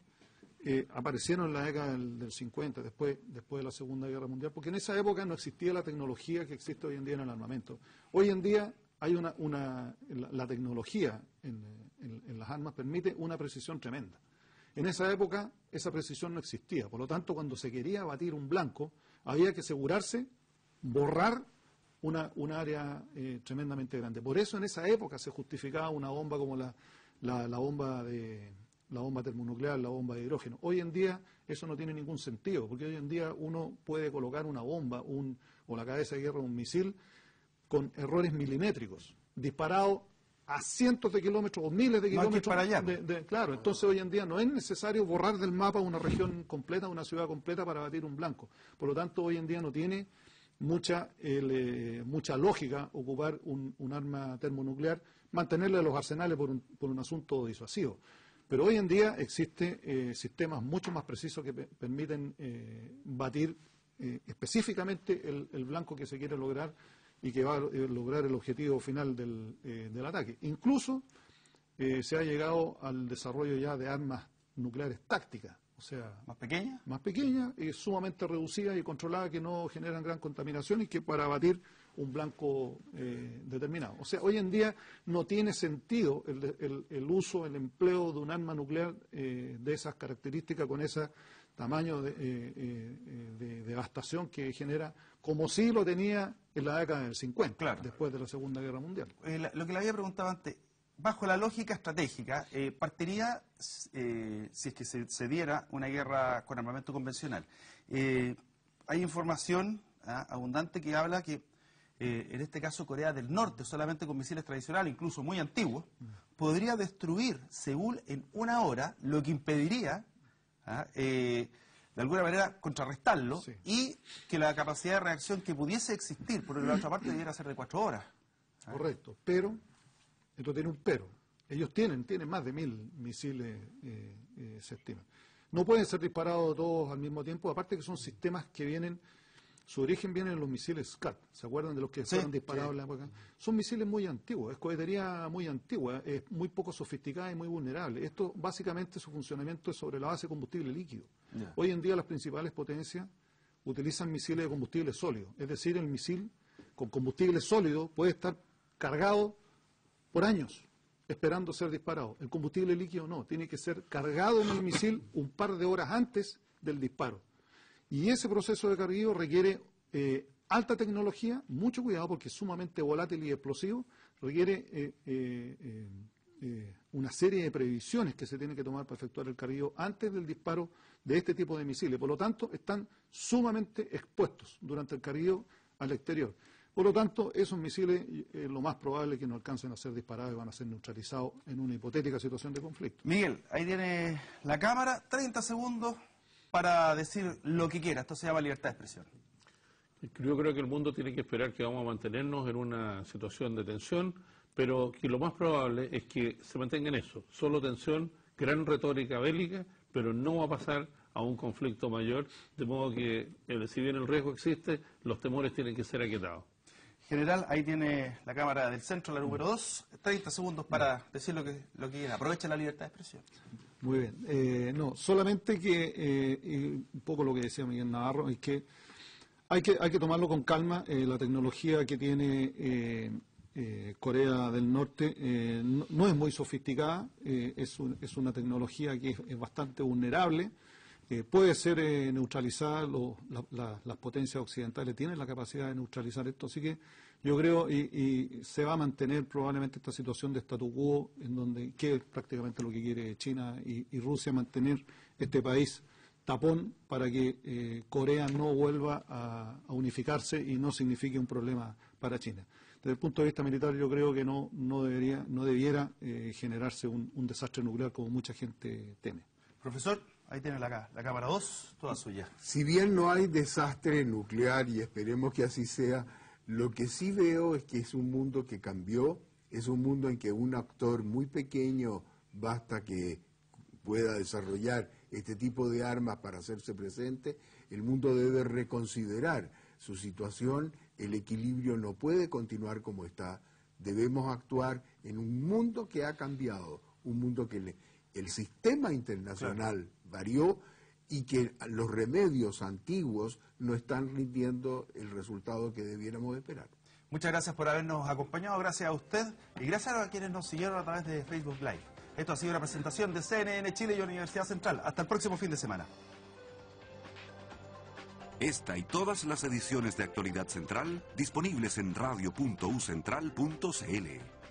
aparecieron en la década del 50, después de la Segunda Guerra Mundial, porque en esa época no existía la tecnología que existe hoy en día en el armamento. Hoy en día hay la tecnología en las armas permite una precisión tremenda. En esa época esa precisión no existía, por lo tanto cuando se quería batir un blanco había que asegurarse, borrar una área tremendamente grande. Por eso en esa época se justificaba una bomba como la bomba termonuclear, la bomba de hidrógeno. Hoy en día eso no tiene ningún sentido, porque hoy en día uno puede colocar una bomba o la cabeza de guerra de un misil con errores milimétricos, disparado a cientos de kilómetros o miles de kilómetros. No hay que ir para allá. Claro, entonces hoy en día no es necesario borrar del mapa una región completa, una ciudad completa para batir un blanco. Por lo tanto, hoy en día no tiene mucha lógica ocupar un arma termonuclear, mantenerla en los arsenales por un asunto disuasivo. Pero hoy en día existen sistemas mucho más precisos que permiten batir específicamente el blanco que se quiere lograr y que va a lograr el objetivo final del ataque. Incluso se ha llegado al desarrollo ya de armas nucleares tácticas, o sea, más pequeñas y sumamente reducidas y controladas, que no generan gran contaminación y que para abatir un blanco determinado. O sea, hoy en día no tiene sentido el uso, el empleo de un arma nuclear de esas características, con ese tamaño de devastación que genera, como si lo tenía en la década del 50, claro, después de la Segunda Guerra Mundial. Lo que le había preguntado antes, bajo la lógica estratégica, partiría, si es que se diera una guerra con armamento convencional. Hay información abundante que habla que, en este caso, Corea del Norte, solamente con misiles tradicionales, incluso muy antiguos, podría destruir Seúl en 1 hora, lo que impediría, de alguna manera, contrarrestarlo, sí, y que la capacidad de reacción que pudiese existir por la otra parte debiera ser de 4 horas. Correcto, pero esto tiene un pero. Ellos tienen más de 1000 misiles, se estima. No pueden ser disparados todos al mismo tiempo, aparte que son sistemas que vienen, su origen viene en los misiles Scud. ¿Se acuerdan de los que fueron disparados en la época? Son misiles muy antiguos, es cohetería muy antigua, es muy poco sofisticada y muy vulnerable. Esto, básicamente, su funcionamiento es sobre la base de combustible líquido. Hoy en día las principales potencias utilizan misiles de combustible sólido, es decir, el misil con combustible sólido puede estar cargado por años, esperando ser disparado. El combustible líquido no, tiene que ser cargado en el misil un par de horas antes del disparo. Y ese proceso de cargueo requiere alta tecnología, mucho cuidado porque es sumamente volátil y explosivo, requiere una serie de previsiones que se tienen que tomar para efectuar el cargueo antes del disparo de este tipo de misiles. Por lo tanto, están sumamente expuestos durante el cargueo al exterior. Por lo tanto, esos misiles lo más probable es que no alcancen a ser disparados y van a ser neutralizados en una hipotética situación de conflicto. Miguel, ahí tiene la cámara, 30 segundos para decir lo que quiera. Esto se llama libertad de expresión. Yo creo que el mundo tiene que esperar que vamos a mantenernos en una situación de tensión, pero que lo más probable es que se mantenga en eso. Solo tensión, gran retórica bélica, pero no va a pasar a un conflicto mayor, de modo que, si bien el riesgo existe, los temores tienen que ser aquietados. General, ahí tiene la cámara del centro, la número 2. 30 segundos para decir lo que quiera. Aprovecha la libertad de expresión. Muy bien. No, solamente que, un poco lo que decía Miguel Navarro, es que hay que tomarlo con calma. La tecnología que tiene Corea del Norte no es muy sofisticada, es una tecnología que es bastante vulnerable. Puede ser neutralizada, las potencias occidentales tienen la capacidad de neutralizar esto, así que yo creo y se va a mantener probablemente esta situación de statu quo, en donde, que es prácticamente lo que quiere China y Rusia, mantener este país tapón para que Corea no vuelva a unificarse y no signifique un problema para China. Desde el punto de vista militar, yo creo que no debiera generarse un desastre nuclear como mucha gente teme. Profesor, ahí tiene la cámara 2, toda suya. Si bien no hay desastre nuclear, y esperemos que así sea, lo que sí veo es que es un mundo que cambió, es un mundo en que un actor muy pequeño basta que pueda desarrollar este tipo de armas para hacerse presente. El mundo debe reconsiderar su situación, el equilibrio no puede continuar como está, debemos actuar en un mundo que ha cambiado, un mundo que el sistema internacional varió y que los remedios antiguos no están rindiendo el resultado que debiéramos esperar. Muchas gracias por habernos acompañado, gracias a usted y gracias a quienes nos siguieron a través de Facebook Live. Esto ha sido una presentación de CNN Chile y Universidad Central. Hasta el próximo fin de semana. Esta y todas las ediciones de Actualidad Central disponibles en radio.ucentral.cl.